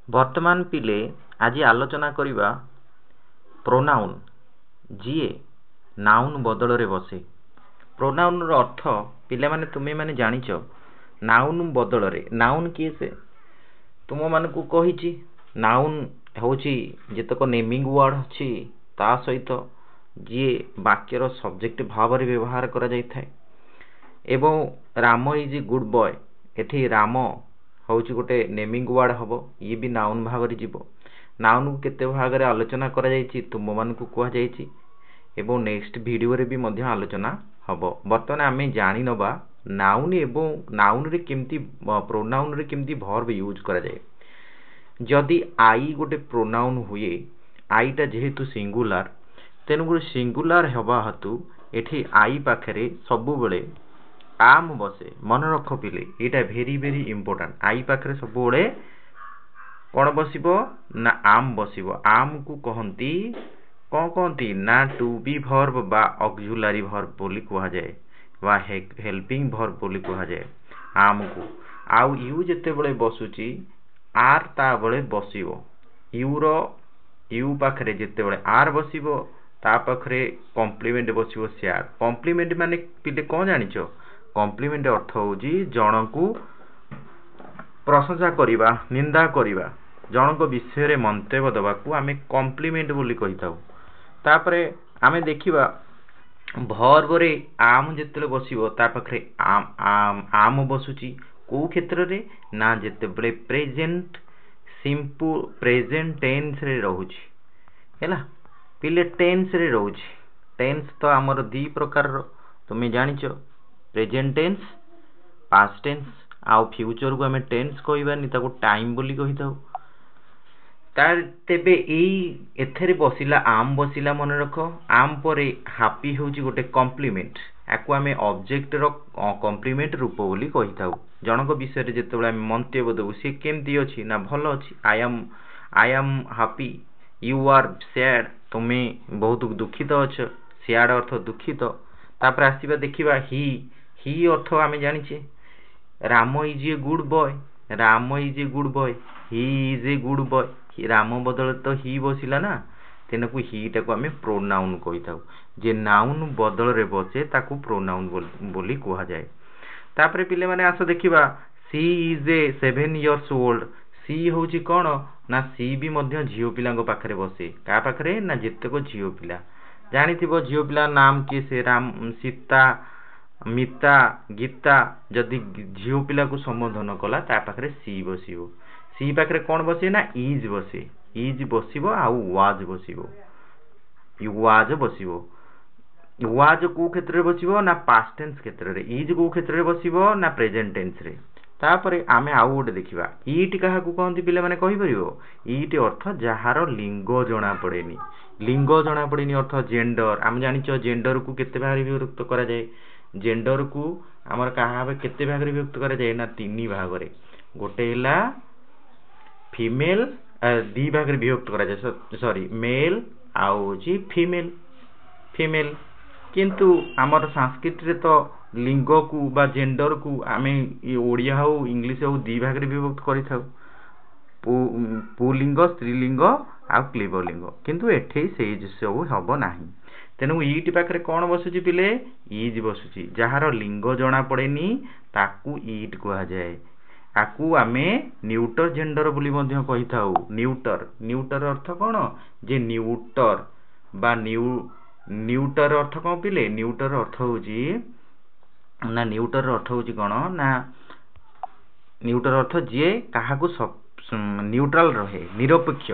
वर्तमान पिले आज आलोचना करिबा प्रोनाउन जिए नाउन बदल रे बसे। प्रोनाउन रो अर्थ पिले माने तुमे माने जानिचो नाउन बदल रे नाउन किए से तुम मान को कहिची नाउन होची जेतक नेमिंग वर्ड अछि ता सहित जिए वाक्यर सब्जेक्ट भाव रे व्यवहार करा जाय थाए। एवं राम इज गुड बॉय एठी राम होची गोटे नेमिंग वर्ड हबो ये भी नाउन भाग रे जीवो। नाउन को केते भाग रे आलोचना करा जायछि तुम मान को कहै जायछि एवं नेक्स्ट वीडियो रे भी मध्य आलोचना हबो। वर्तमान आमे जानि नबा नाउन एवं नाउन रे केमती प्रोनाउन रे केमती वर्ब यूज करा जाय। जदि आई गोटे प्रोनाउन हुए आईटा जेहेतु सिंगुलर तेनु गोटे सिंगुलर हेबा हेतु एठी आई पाखरे सबु बेले आम बसे। मन रख पिले एटा भेरी भेरी इंपोर्टेंट। आई पाखरे सबु बेले कोन बसिबो ना आम बसिबो। आम को कहंती कोन कहंती ना टू बी वर्ब बा ऑक्सिलरी वर्ब बोली कहा जाय बा हेल्पिंग वर्ब बोली कहा जाय आम को। आउ यू जते बेले बसुची आर ता बेले बसिबो। यू रो यू पाखरे जते बेले आर बसिबो ता पाखरे कॉम्प्लीमेंट बसिबो शेयर। कॉम्प्लीमेंट माने पिले कोन जानिचो कॉम्प्लीमेंट अर्थ होजी जण को प्रशंसा करिबा निंदा करिबा जण को विषय रे मंतव्य दबा को आमे कॉम्प्लीमेंट बोली कहिताउ। तापरे आमे देखिबा वर्ब रे आम जते बसिबो ता पाखरे आम बसुची को क्षेत्र रे ना जते बेले प्रेजेंट सिंपल प्रेजेंट टेंस रे रहूची हैला पिले टेंस रे रहूची। टेंस तो हमर दी प्रकार रो तुमे जानिचो प्रेजेंट टेंस पास्ट टेंस आउ फ्यूचर को हमें टेंस कहबानी ताको टाइम बोली कहिताउ। तार तेबे एई एथेरे बसिला आम बसिला मन रख आम परे हैप्पी होची गोटे कॉम्प्लीमेंट आको हमें ऑब्जेक्ट रो कॉम्प्लीमेंट रूप बोली कहिताउ। जनक विषय रे जेतेबेले हम मंतव्य देबो से केमती अछि ना भलो अछि। I am happy you are sad तुमे बहुत दुखित अछ सैड अर्थ दुखित। तापर आसीबा देखिबा ही अर्थ आमे जानिचे Ram is a good boy Ram is a good boy he is a good boy Ram बदल तो ही बसिला ना तेनकु ही टाको आमे प्रोनाउन कहिताउ। जे नाउन बदल रे बसे ताकू प्रोनाउन बोली कहा जाय। तापर पिले माने आसो देखिबा सी इज ए 7 इयर्स ओल्ड सी होची कोन ना सी भी मध्य झियो पिला को पाखरे बसे का पाखरे ना जेतेको झियो पिला जानिथिबो झियो पिला नाम के से राम सीता मिता गीता जदि झियो पिला को संबोधन कला ता पाखरे सी बसिबो। सी पाखरे कोन बसे ना इज बसे इज बसिबो आउ वाज बसिबो यू वाज बसिबो। वाज को क्षेत्र रे बसिबो ना पास्ट टेंस क्षेत्र रे इज को क्षेत्र रे बसिबो ना प्रेजेंट टेंस रे। तापरे आमे आउ गोटे देखिबा ईट काहा को कहंती पिले माने कहि परिबो ईट अर्थ जहार लिंग जणा पड़ेनी लिंग जणा पड़ेनी अर्थ जेंडर। आम जानिचो जेंडर को केते भाग रे विभक्त करा जाय जेंडर को हमर कहा केते भाग रे विभक्त करा जाय ना तीन भाग रे गोटे हिला फीमेल दी भाग रे विभक्त करा जाय सॉरी मेल आउ जी फीमेल फीमेल किंतु हमर संस्कृत रे तो लिंग को बा जेंडर को आमे ओडिया हो इंग्लिश हो दी भाग रे विभक्त करि थाउ पुलिंग स्त्रीलिंग आ क्लीबलिंग किंतु एठे से सब हबो नाही। तेनु ईट पाखरे कोन बसुची पिले इज बसुची जहार लिंग जणा पड़ेनी ताकू ईट कहा जाय। आकू आमे न्यूटर जेंडर बोली मध्य कहि थाउ। न्यूटर न्यूटर अर्थ कोन जे न्यूटर बा न्यूटर अर्थ कोन पिले न्यूटर अर्थ होजी ना न्यूटर अर्थ होजी कोन ना न्यूटर अर्थ जे काहा को न्यूट्रल रहे निरपेक्ष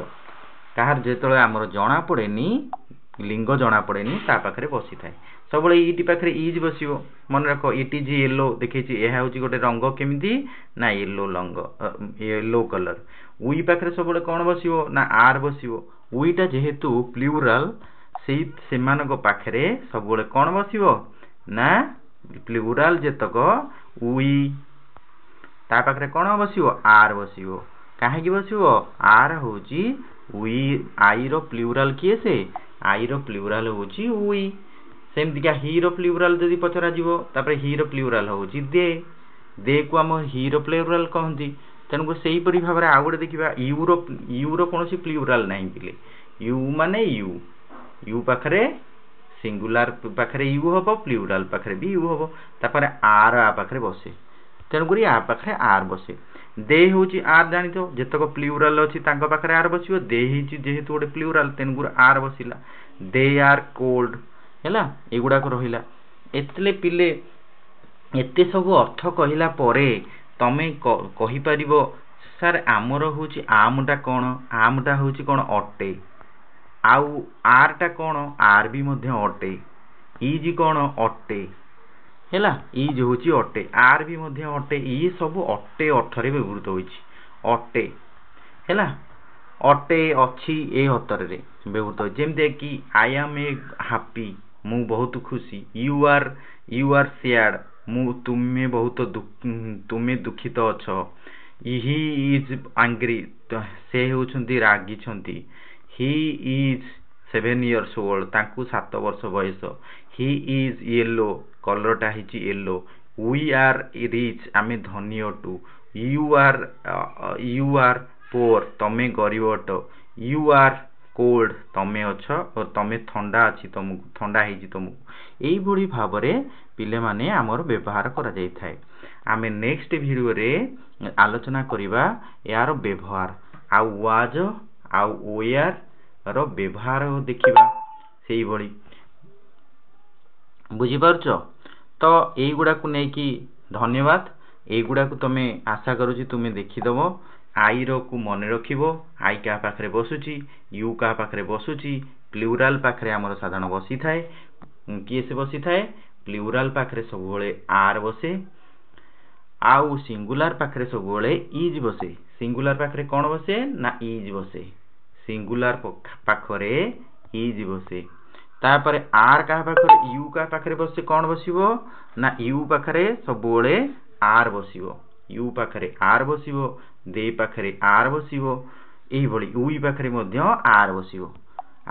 काहार जेतले हमर जणा पड़ेनी लिंग जणा पड़ेनी ता पाखरे बसी थाए सब बळे इटी पाखरे इज बसिबो। मन रखो इट इज येलो देखैछि एहा होछि गोटे रंग केमिति ना येलो रंग येलो कलर। उई पाखरे सब बळे कोन बसिबो ना आर बसिबो। उईटा जेहेतु प्लुराल सेमान को पाखरे सब बळे कोन बसिबो ना प्लुराल जेतक उई ता पाखरे कोन बसिबो आर बसिबो। काहे कि बसिबो आर होछि उई आई रो प्लुराल किए से आई रो प्लुराल होछि उई सेमति का ही रो प्लुराल जदि पचरा जीवो तापरे ही रो प्लुराल होछि दे को हम ही रो प्लुराल कहंती तेणुक से हीपरि भाव में आउ गोटे देखा यूर कौन प्लूराल ना पिले यू माने यू पाखरे सिंगुलार पाखरे यू हम प्लूराल पाखरे भी यू हम तापर आर आ पाखरे बसे तेणुक आ पाखरे आर बसे दे हूँ आर जानी तो जितक प्लूराल अच्छी पाखरे आर बस दे जेहेतु गोटे प्लूराल तेणुक आर बसला दे आर कोल्ड है एगुड़ाक रहा एतले पिले एते सब अर्थ कहला परे तमे कहीपर सार आमर हूँ आमटा कौन आमटा हूँ कौन अटे आउ आरटा कौन आर भी मध्य अटे इज कौन अटे है इज हूँ अटे आर भी मध्य अटे ये सब अटे अर्थरे व्यवहृत होइछि अटे है अटे अच्छी ए अतरे व्यवहृत हो जमती कि आई एम ए हैप्पी मु बहुत खुशी यू आर सैड मु तुम्हें बहुत तुम्हें दुखित अछ ही इज एंग्री से होउछंती रागी छंती ही इज 7 years ओल्ड तांकु 7 वर्ष बयस ही इज येलो कलरटा हिची येलो वी आर रिच आमे धनी अटू यू आर पोर तमे गरीब अट यू आर कोल्ड तमे अछ और तमे ठंडा अछि तुमको ठंडा हिची तुमको एई भली भाव रे पिले माने हमर व्यवहार करा जाय थाए आमे नेक्स्ट वीडियो रे आलोचना करिबा यार व्यवहार आउ वाज आउ वेयर रो व्यवहार देखिबा सेई भली बुझी पारछो तो एई गुडा को नै कि धन्यवाद एई गुडा को तमे आशा करूची तुमे देखिदबो आई रो को मन रखिबो आई का पाखरे बसुची यू का पाखरे बसुची प्लूराल पाखरे हमर साधारण बसी थाए किए से बसी थाए प्लूराल पाखरे सब बेले आर बसे आउ सिंगुलार पाखरे सब बेले इज बसे सिंगुलार पाखरे कौन बसे ना इज बसे सिंगुलार पाखरे इज बसे तापर आर का पाखरे यू का पाखरे बसे कौन बसिबो ना यू पाखरे सब बेले आर बसिबो यू पाखरे आर बसिबो दे पाखरे आर बसिबो एही भली उई पाखरे मध्य आर बसिबो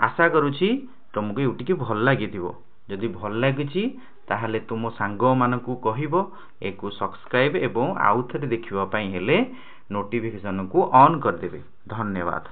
आशा करूची तुमको एउटिके भल लागिथिबो जदि भल लागिछि ताहले तुम सांग मानकू कहिबो एको सब्सक्राइब एवं आउ थरे देखिबा पई हेले नोटिफिकेशन को ऑन कर देबे धन्यवाद।